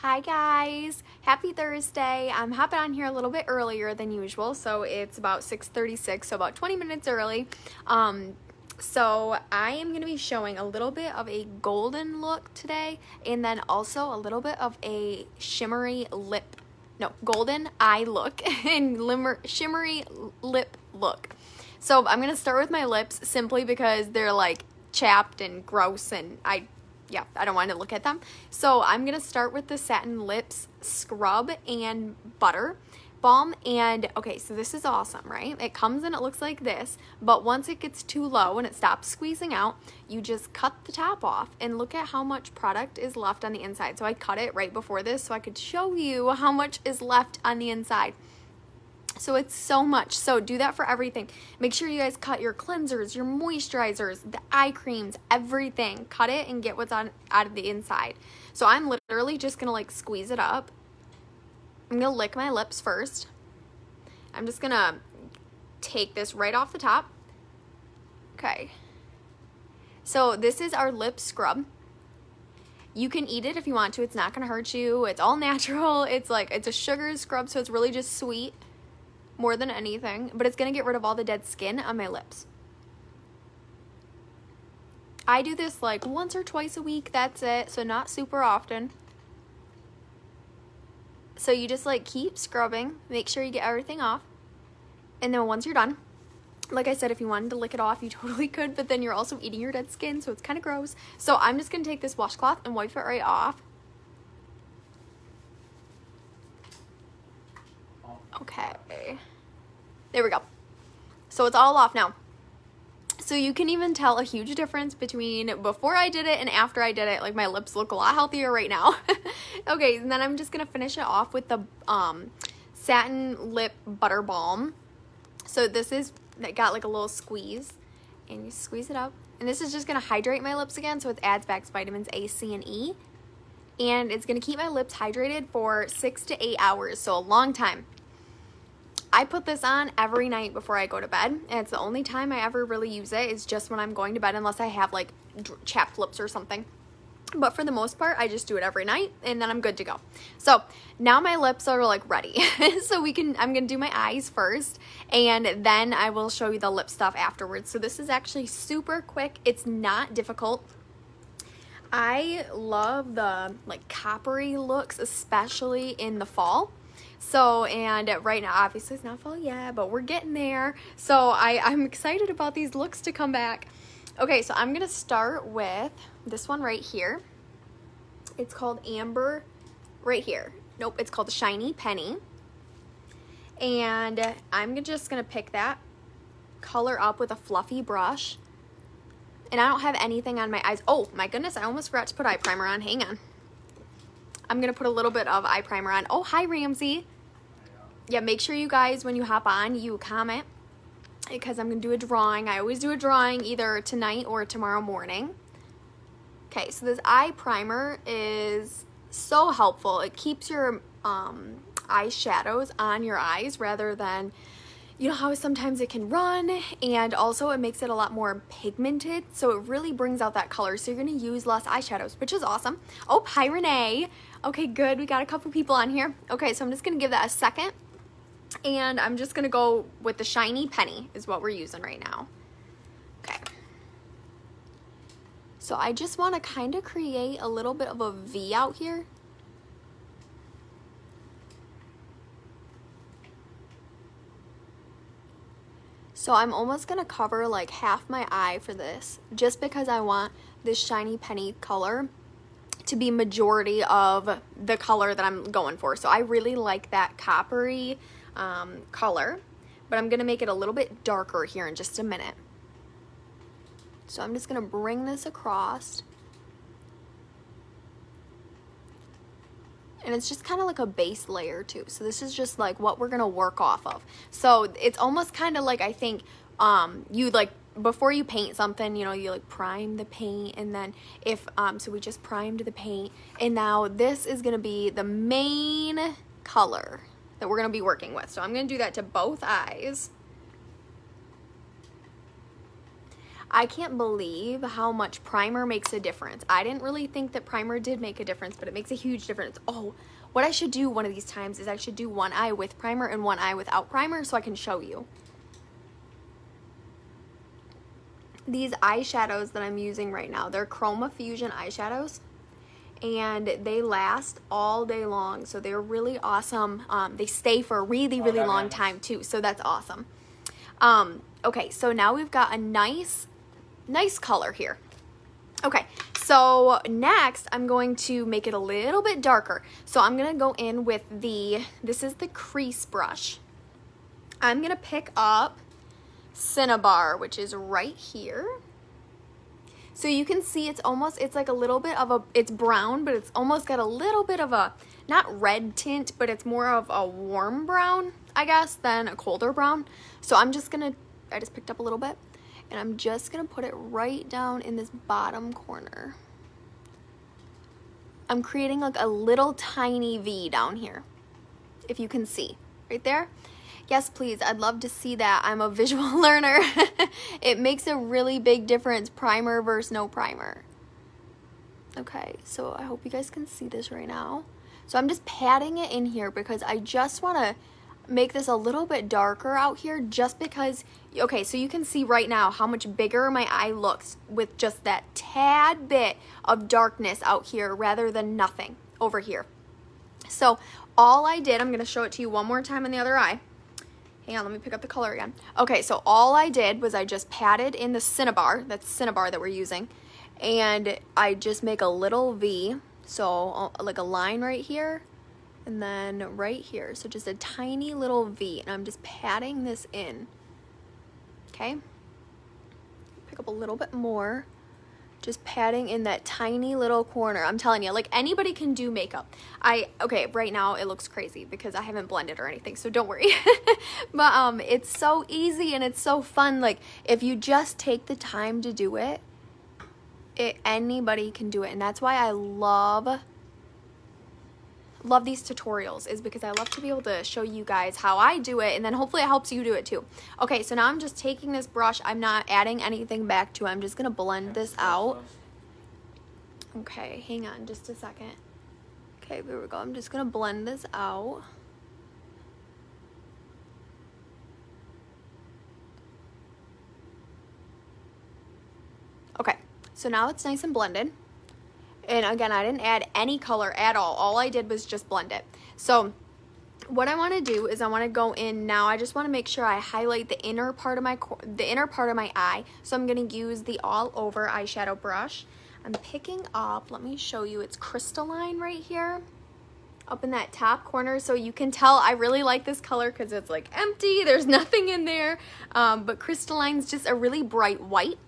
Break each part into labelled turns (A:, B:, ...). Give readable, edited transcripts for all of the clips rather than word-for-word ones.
A: Hi guys, happy Thursday. I'm hopping on here a little bit earlier than usual, so it's about 6:36, so about 20 minutes early. So I am going to be showing a little bit of a golden look today, and then also a little bit of a golden eye look and shimmery lip look. So I'm going to start with my lips simply because they're like chapped and gross, and I don't want to look at them. So I'm going to start with the Satin Lips Scrub and Butter Balm. And okay, so this is awesome, right? It comes and it looks like this, but once it gets too low and it stops squeezing out, you just cut the top off and look at how much product is left on the inside. So I cut it right before this so I could show you how much is left on the inside. So it's so much. So do that for everything. Make sure you guys cut your cleansers, your moisturizers, the eye creams, everything. Cut it and get what's out of the inside. So I'm literally just going to like squeeze it up. I'm going to lick my lips first. I'm just going to take this right off the top. Okay. So this is our lip scrub. You can eat it if you want to. It's not going to hurt you. It's all natural. It's a sugar scrub, so it's really just sweet more than anything, but it's going to get rid of all the dead skin on my lips. I do this like once or twice a week, that's it, so not super often. So you just like keep scrubbing, make sure you get everything off, and then once you're done, like I said, if you wanted to lick it off, you totally could, but then you're also eating your dead skin, so it's kind of gross. So I'm just going to take this washcloth and wipe it right off. Okay, there we go. So it's all off now. So you can even tell a huge difference between before I did it and after I did it. Like my lips look a lot healthier right now. Okay, and then I'm just gonna finish it off with the Satin Lip Butter Balm. So this is got like a little squeeze, and you squeeze it up, and this is just gonna hydrate my lips again. So it adds back vitamins A, C, and E, and it's gonna keep my lips hydrated for 6 to 8 hours, so a long time. I put this on every night before I go to bed, and it's the only time I ever really use it. It's just when I'm going to bed, unless I have like chapped lips or something. But for the most part, I just do it every night, and then I'm good to go. So now my lips are like ready. So I'm gonna do my eyes first, and then I will show you the lip stuff afterwards. So this is actually super quick. It's not difficult. I love the like coppery looks, especially in the fall. So, and right now, obviously it's not fall yet, but we're getting there. So I'm excited about these looks to come back. Okay, so I'm going to start with this one right here. It's called Amber right here. Nope, it's called Shiny Penny. And I'm just going to pick that color up with a fluffy brush. And I don't have anything on my eyes. Oh my goodness, I almost forgot to put eye primer on. Hang on. I'm going to put a little bit of eye primer on. Oh, hi, Ramsey. Yeah, make sure you guys, when you hop on, you comment, because I'm going to do a drawing. I always do a drawing either tonight or tomorrow morning. Okay, so this eye primer is so helpful. It keeps your eyeshadows on your eyes rather than, you know how sometimes it can run, and also it makes it a lot more pigmented, so it really brings out that color. So you're going to use less eyeshadows, which is awesome. Oh, hi, Renee. Okay, good. We got a couple people on here. Okay, so I'm just going to give that a second, and I'm just going to go with the Shiny Penny is what we're using right now. Okay. So I just want to kind of create a little bit of a V out here. So I'm almost going to cover like half my eye for this, just because I want this Shiny Penny color to be majority of the color that I'm going for. So I really like that coppery color, but I'm going to make it a little bit darker here in just a minute. So I'm just going to bring this across. And it's just kind of like a base layer too. So this is just like what we're going to work off of. So it's almost kind of like, I think, you like, before you paint something, you know, you like prime the paint, and then if, so we just primed the paint, and now this is going to be the main color that we're going to be working with. So I'm going to do that to both eyes. I can't believe how much primer makes a difference. I didn't really think that primer did make a difference, but it makes a huge difference. Oh, what I should do one of these times is I should do one eye with primer and one eye without primer so I can show you. These eyeshadows that I'm using right now, they're Chroma Fusion eyeshadows, and they last all day long, so they're really awesome. They stay for a really, really long time too, so that's awesome. Okay, so now we've got a nice color here. Okay, so next I'm going to make it a little bit darker. So I'm gonna go in with this is the crease brush. I'm gonna pick up Cinnabar, which is right here. So you can see it's like a little bit of it's brown, but it's almost got a little bit of a, not red tint, but it's more of a warm brown, I guess, than a colder brown. So I just picked up a little bit, and I'm just gonna put it right down in this bottom corner. I'm creating like a little tiny V down here, if you can see, right there. Yes, please, I'd love to see that. I'm a visual learner. It makes a really big difference, primer versus no primer. Okay, so I hope you guys can see this right now. So I'm just patting it in here because I just wanna make this a little bit darker out here, just because, okay, so you can see right now how much bigger my eye looks with just that tad bit of darkness out here rather than nothing over here. So all I did, I'm gonna show it to you one more time on the other eye. Hang on, let me pick up the color again. Okay, so all I did was I just patted in the Cinnabar, that's Cinnabar that we're using, and I just make a little V, so like a line right here, and then right here, so just a tiny little V, and I'm just patting this in, okay? Pick up a little bit more, just patting in that tiny little corner. I'm telling you, like, anybody can do makeup. Okay, right now it looks crazy because I haven't blended or anything, so don't worry. But it's so easy and it's so fun. Like, if you just take the time to do it, anybody can do it. And that's why I love these tutorials, is because I love to be able to show you guys how I do it, and then hopefully it helps you do it too. Okay, so now I'm just taking this brush. I'm not adding anything back to it. I'm just gonna blend this out. Okay, hang on just a second. Okay, here we go. I'm just gonna blend this out. Okay, so now it's nice and blended. And again, I didn't add any color at all. All I did was just blend it. So what I want to do is I want to go in now. I just want to make sure I highlight the inner part of my eye. So I'm going to use the all over eyeshadow brush. I'm picking up, let me show you, it's Crystalline right here, up in that top corner. So you can tell I really like this color because it's like empty. There's nothing in there. But Crystalline's just a really bright white.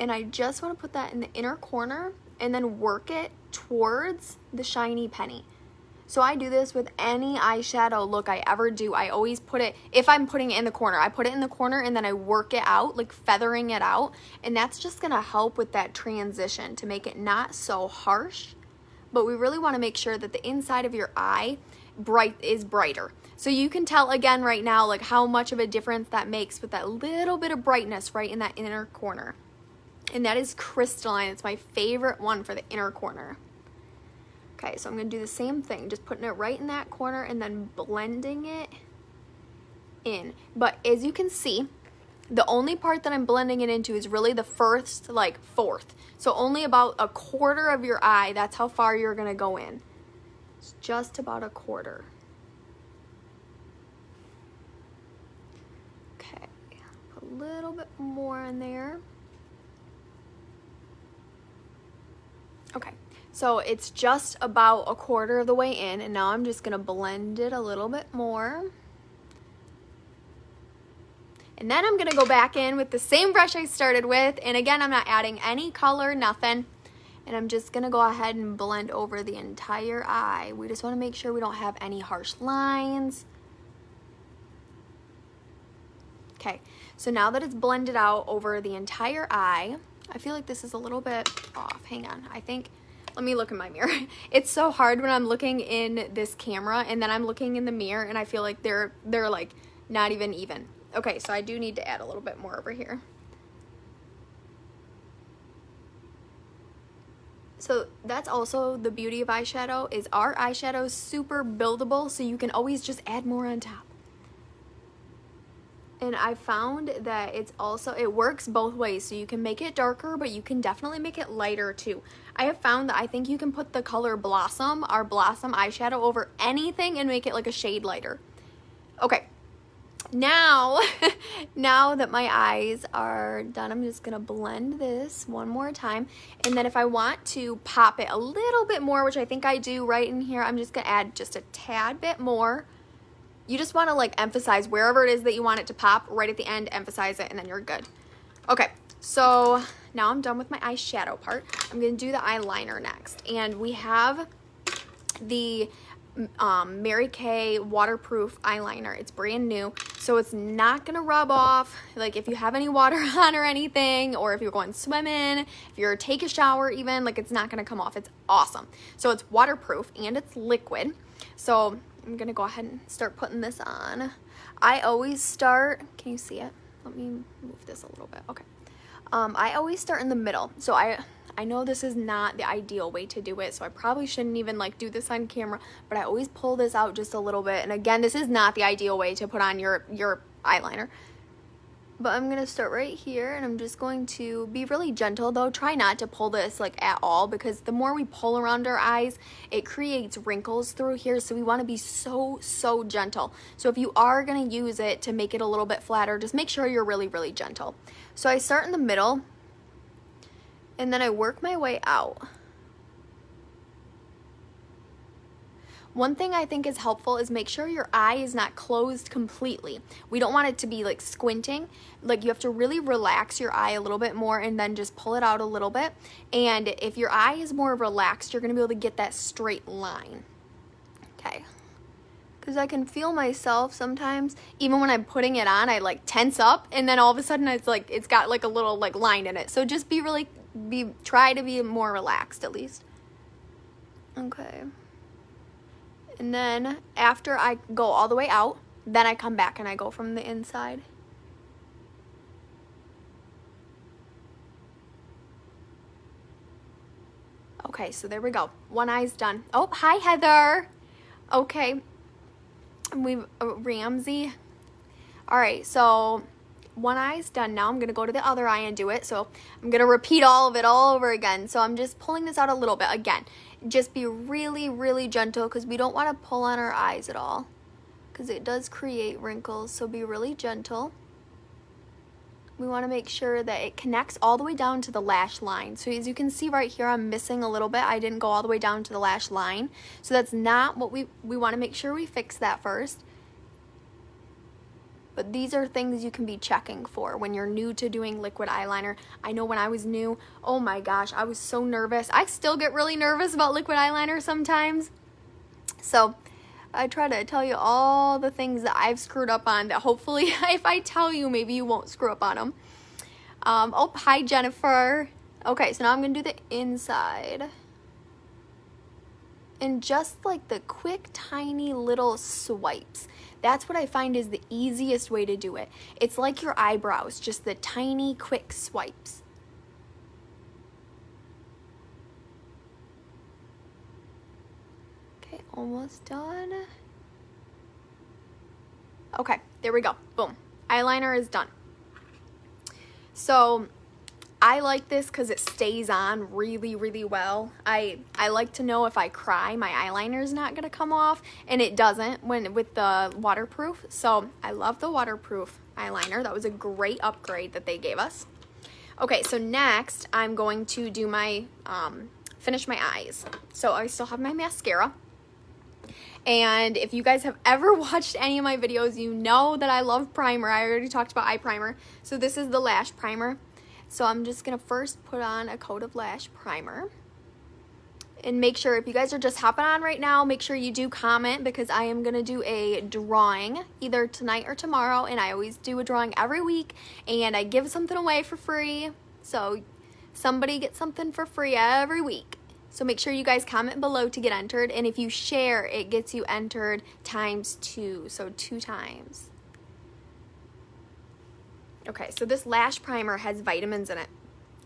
A: And I just want to put that in the inner corner and then work it towards the shiny penny. So I do this with any eyeshadow look I ever do. I always put it, if I'm putting it in the corner, I put it in the corner and then I work it out, like feathering it out. And that's just gonna help with that transition to make it not so harsh. But we really wanna make sure that the inside of your eye is brighter. So you can tell again right now, like how much of a difference that makes with that little bit of brightness right in that inner corner. And that is Crystalline. It's my favorite one for the inner corner. Okay, so I'm going to do the same thing, just putting it right in that corner and then blending it in. But as you can see, the only part that I'm blending it into is really the first, like, fourth. So only about a quarter of your eye, that's how far you're going to go in. It's just about a quarter. Okay, put a little bit more in there. Okay, so it's just about a quarter of the way in, and now I'm just gonna blend it a little bit more. And then I'm gonna go back in with the same brush I started with, and again, I'm not adding any color, nothing. And I'm just gonna go ahead and blend over the entire eye. We just wanna make sure we don't have any harsh lines. Okay, so now that it's blended out over the entire eye, I feel like this is a little bit off. Hang on, I think, let me look in my mirror. It's so hard when I'm looking in this camera and then I'm looking in the mirror and I feel like they're like not even. Okay, so I do need to add a little bit more over here. So that's also the beauty of eyeshadow, is our eyeshadow is super buildable, so you can always just add more on top. And I found that it works both ways, so you can make it darker, but you can definitely make it lighter too. I have found that I think you can put the color Blossom, our Blossom eyeshadow, over anything and make it like a shade lighter. Okay, now, now that my eyes are done, I'm just gonna blend this one more time. And then if I want to pop it a little bit more, which I think I do right in here, I'm just gonna add just a tad bit more. You just want to like emphasize wherever it is that you want it to pop, right at the end, emphasize it, and then you're good. Okay, so now I'm done with my eyeshadow part. I'm going to do the eyeliner next. And we have the Mary Kay waterproof eyeliner. It's brand new, so it's not going to rub off. Like if you have any water on or anything, or if you're going swimming, if you're take a shower even, like it's not going to come off. It's awesome. So it's waterproof and it's liquid. So I'm gonna go ahead and start putting this on. I always start, can you see it? Let me move this a little bit, okay. I always start in the middle. So I know this is not the ideal way to do it, so I probably shouldn't even like do this on camera, but I always pull this out just a little bit. And again, this is not the ideal way to put on your eyeliner. But I'm going to start right here, and I'm just going to be really gentle, though. Try not to pull this like at all, because the more we pull around our eyes, it creates wrinkles through here, so we want to be so gentle. So if you are going to use it to make it a little bit flatter, just make sure you're really gentle. So I start in the middle, and then I work my way out. One thing I think is helpful is make sure your eye is not closed completely. We don't want it to be like squinting. Like you have to really relax your eye a little bit more and then just pull it out a little bit. And if your eye is more relaxed, you're gonna be able to get that straight line. Okay. Because I can feel myself sometimes, even when I'm putting it on, I like tense up, and then all of a sudden it's got like a little like line in it. So just try to be more relaxed at least. Okay. And then after I go all the way out, then I come back and I go from the inside. Okay, so there we go. One eye's done. Oh, hi, Heather. Okay. We've Ramsey. All right, so one eye's done. Now I'm going to go to the other eye and do it. So I'm going to repeat all of it all over again. So I'm just pulling this out a little bit. Again, just be really gentle, because we don't want to pull on our eyes at all, because it does create wrinkles. So be really gentle. We want to make sure that it connects all the way down to the lash line. So as you can see right here, I'm missing a little bit. I didn't go all the way down to the lash line. So that's not what we want to make sure we fix that first. But these are things you can be checking for when you're new to doing liquid eyeliner. I know when I was new, oh my gosh, I was so nervous. I still get really nervous about liquid eyeliner sometimes. So I try to tell you all the things that I've screwed up on, that hopefully if I tell you, maybe you won't screw up on them. Oh, hi Jennifer. Okay, so now I'm going to do the inside. And just like the quick, tiny little swipes. That's what I find is the easiest way to do it. It's like your eyebrows, just the tiny, quick swipes. Okay, almost done. Okay, there we go. Boom. Eyeliner is done. So I like this because it stays on really well. I like to know if I cry, my eyeliner is not going to come off, and it doesn't with the waterproof. So I love the waterproof eyeliner. That was a great upgrade that they gave us. Okay, so next I'm going to do my, finish my eyes. So I still have my mascara. And if you guys have ever watched any of my videos, you know that I love primer. I already talked about eye primer. So this is the Lash Primer. So I'm just going to first put on a coat of Lash Primer. And make sure, if you guys are just hopping on right now, make sure you do comment, because I am going to do a drawing either tonight or tomorrow. And I always do a drawing every week, and I give something away for free. So somebody gets something for free every week. So make sure you guys comment below to get entered. And if you share, it gets you entered ×2. So 2 times. Okay, so this Lash Primer has vitamins in it.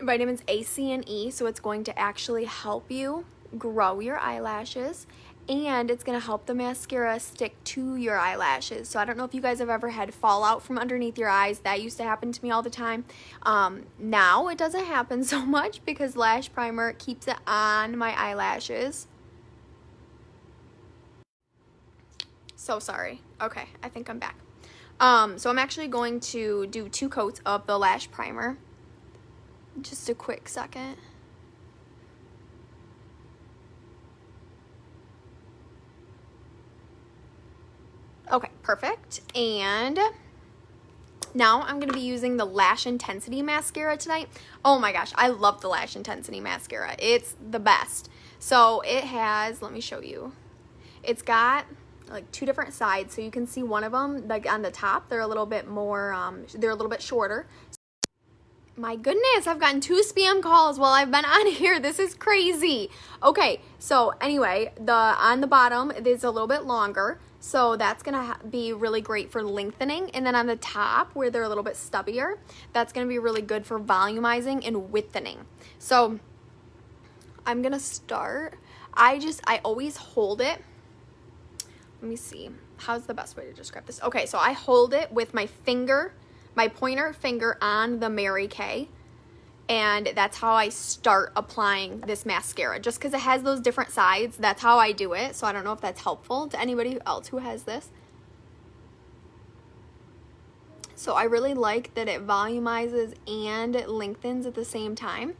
A: vitamins A, C, and E, so it's going to actually help you grow your eyelashes, and it's going to help the mascara stick to your eyelashes. So I don't know if you guys have ever had fallout from underneath your eyes. That used to happen to me all the time. Now it doesn't happen so much because Lash Primer keeps it on my eyelashes. So sorry. Okay, I think I'm back. So I'm actually going to do 2 coats of the Lash Primer. Just a quick second. Okay, perfect. And now I'm going to be using the Lash Intensity Mascara tonight. Oh my gosh, I love the Lash Intensity Mascara. It's the best. So it has, let me show you. It's got like 2 different sides, so you can see one of them, like on the top, they're a little bit more, they're a little bit shorter. My goodness, I've gotten 2 spam calls while I've been on here. This is crazy. Okay, so anyway, on the bottom it is a little bit longer, so that's gonna be really great for lengthening. And then on the top, where they're a little bit stubbier, that's gonna be really good for volumizing and widthening. So I'm gonna start. I always hold it. Let me see. How's the best way to describe this? Okay, so I hold it with my finger, my pointer finger on the Mary Kay, and that's how I start applying this mascara. Just because it has those different sides, that's how I do it. So I don't know if that's helpful to anybody else who has this. So I really like that it volumizes and lengthens at the same time,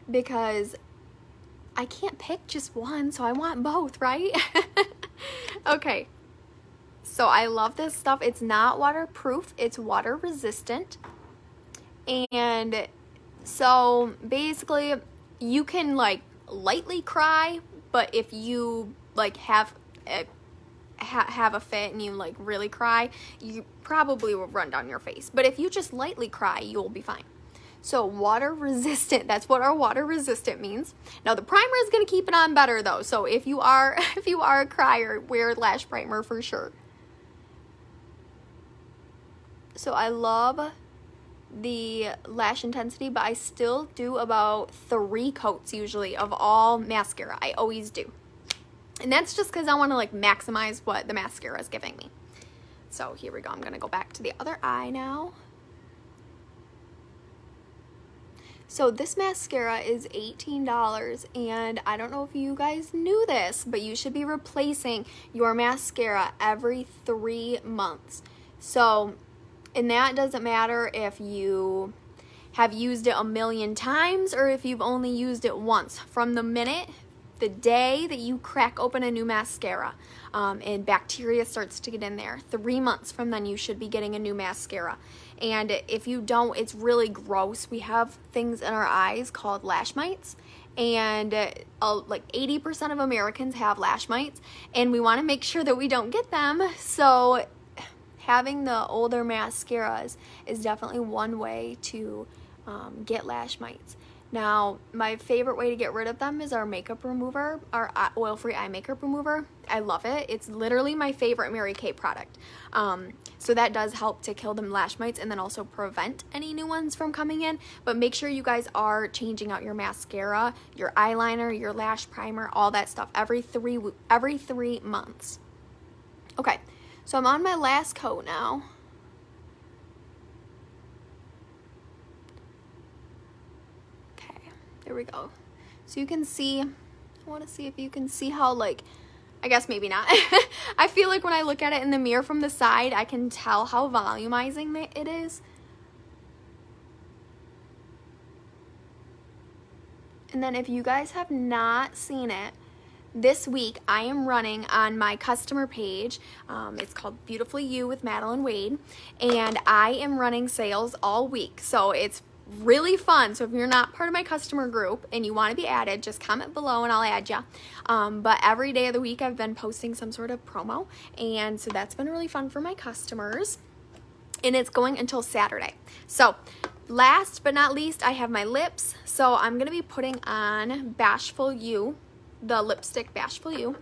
A: because I can't pick just one, so I want both, right? Okay. So I love this stuff. It's not waterproof, it's water resistant. And so basically you can like lightly cry, but if you like have a fit and you like really cry, you probably will run down your face. But if you just lightly cry, you'll be fine. So water resistant, that's what our water resistant means. Now the primer is going to keep it on better though. So if you are a crier, wear Lash Primer for sure. So I love the Lash Intensity, but I still do about 3 coats usually of all mascara. I always do. And that's just because I want to like maximize what the mascara is giving me. So here we go. I'm going to go back to the other eye now. So this mascara is $18, and I don't know if you guys knew this, but you should be replacing your mascara every 3 months. So, and that doesn't matter if you have used it a million times or if you've only used it once. From the day that you crack open a new mascara, and bacteria starts to get in there, 3 months from then you should be getting a new mascara. And if you don't, it's really gross. We have things in our eyes called lash mites, and like 80% of Americans have lash mites, and we want to make sure that we don't get them. So having the older mascaras is definitely one way to get lash mites. Now, my favorite way to get rid of them is our makeup remover, our oil-free eye makeup remover. I love it. It's literally my favorite Mary Kay product. So that does help to kill them lash mites and then also prevent any new ones from coming in. But make sure you guys are changing out your mascara, your eyeliner, your lash primer, all that stuff every 3 months. Okay, so I'm on my last coat now. There we go. So you can see, I want to see if you can see how, like, I guess maybe not. I feel like when I look at it in the mirror from the side, I can tell how volumizing it is. And then if you guys have not seen it, this week I am running on my customer page. It's called Beautifully You with Madeline Wade, and I am running sales all week. So it's really fun. So if you're not part of my customer group and you want to be added, just comment below and I'll add you. But every day of the week I've been posting some sort of promo, and so that's been really fun for my customers, and it's going until Saturday. So last but not least, I have my lips. So I'm going to be putting on Bashful You, the lipstick Bashful You.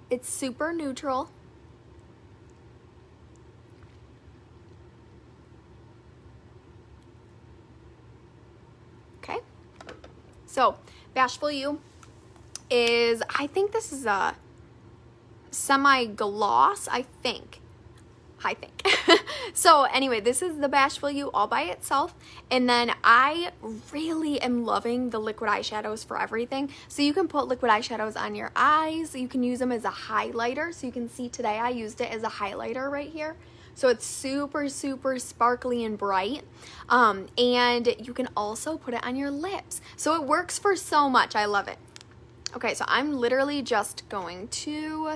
A: It's super neutral. So Bashful You is, I think this is a semi-gloss, I think. So anyway, this is the Bashful You all by itself. And then I really am loving the liquid eyeshadows for everything. So you can put liquid eyeshadows on your eyes. You can use them as a highlighter. So you can see today I used it as a highlighter right here. So it's super, super sparkly and bright. And you can also put it on your lips. So it works for so much. I love it. Okay, so I'm literally just going to...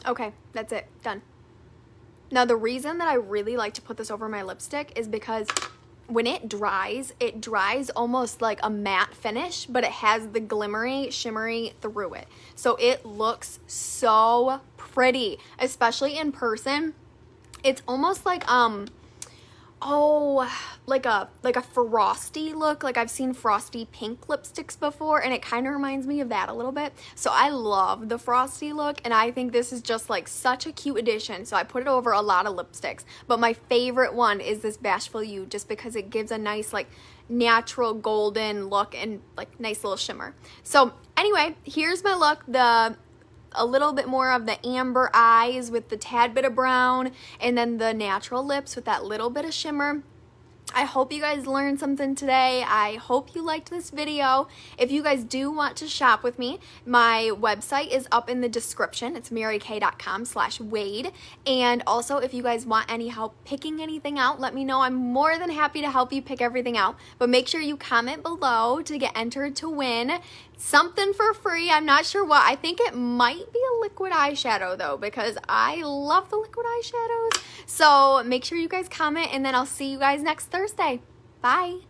A: Okay, that's it, done. Now the reason that I really like to put this over my lipstick is because when it dries almost like a matte finish, but it has the glimmery, shimmery through it. So it looks so pretty, especially in person. It's almost like, like a frosty look. Like I've seen frosty pink lipsticks before, and it kind of reminds me of that a little bit. So I love the frosty look, and I think this is just like such a cute addition. So I put it over a lot of lipsticks, but my favorite one is this Bashful You, just because it gives a nice like natural golden look and like nice little shimmer. So anyway, here's my look. A little bit more of the amber eyes with the tad bit of brown, and then the natural lips with that little bit of shimmer. I hope you guys learned something today. I hope you liked this video. If you guys do want to shop with me, my website is up in the description. It's marykay.com/Wade. And also, if you guys want any help picking anything out, let me know. I'm more than happy to help you pick everything out. But make sure you comment below to get entered to win something for free. I'm not sure what. I think it might be a liquid eyeshadow though, because I love the liquid eyeshadows. So make sure you guys comment, and then I'll see you guys next Thursday. Bye.